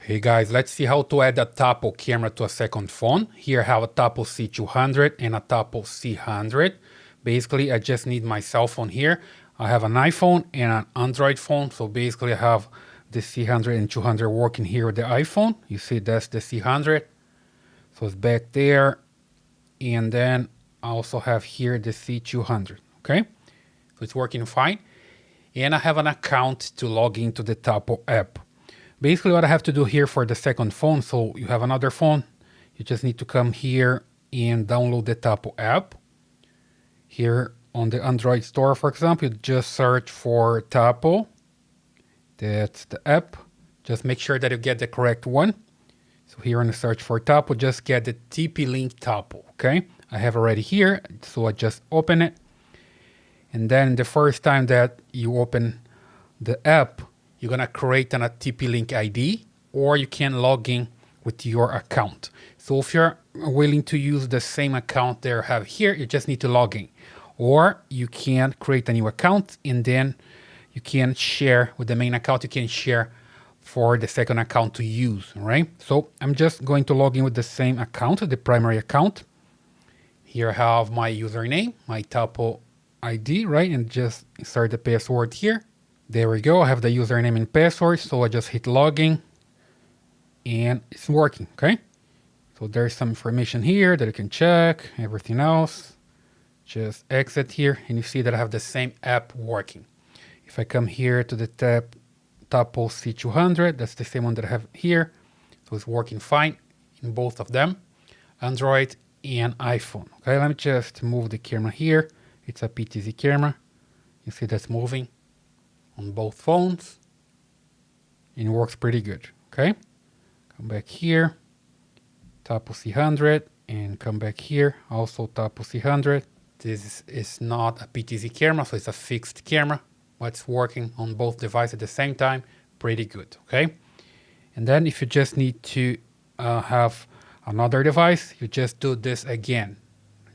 Hey guys, let's see how to add a Tapo camera to a second phone. Here I have a Tapo C200 and a Tapo C100. Basically, I just need my cell phone here. I have an iPhone and an Android phone. So basically I have the C100 and 200 working here with the iPhone. You see that's the C100. So it's back there. And then I also have here the C200, okay? So it's working fine. And I have an account to log into the Tapo app. Basically what I have to do here for the second phone, so you have another phone, you just need to come here and download the Tapo app. Here on the Android store, for example, you just search for Tapo. That's the app. Just make sure that you get the correct one. So here on the search for Tapo, just get the TP-Link Tapo, okay? I have already here, so I just open it. And then the first time that you open the app, you're gonna create a TP-Link ID, or you can log in with your account. So if you're willing to use the same account that you have here, you just need to log in. Or you can create a new account and then you can share with the main account, you can share for the second account to use, right? So I'm just going to log in with the same account, the primary account. Here I have my username, my Tapo ID, right? And just insert the password here. There we go, I have the username and password, so I just hit login and it's working, okay? So there's some information here that you can check, everything else. Just exit here and you see that I have the same app working. If I come here to the Tapo C200, that's the same one that I have here. So it's working fine in both of them, Android and iPhone. Okay, let me just move the camera here. It's a PTZ camera. You see that's moving on both phones and it works pretty good, okay? Come back here, Tapo C100, and come back here, also Tapo C100. This is not a PTZ camera, so it's a fixed camera, but it's working on both devices at the same time, pretty good, okay? And then if you just need to have another device, you just do this again.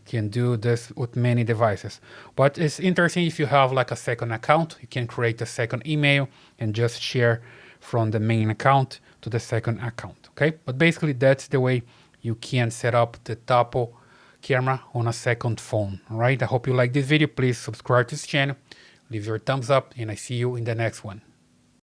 Can do this with many devices, but it's interesting if you have like a second account, you can create a second email and just share from the main account to the second account, okay? But basically that's the way you can set up the Tapo camera on a second phone. All right, I hope you like this video. Please subscribe to this channel, leave your thumbs up, and I see you in the next one.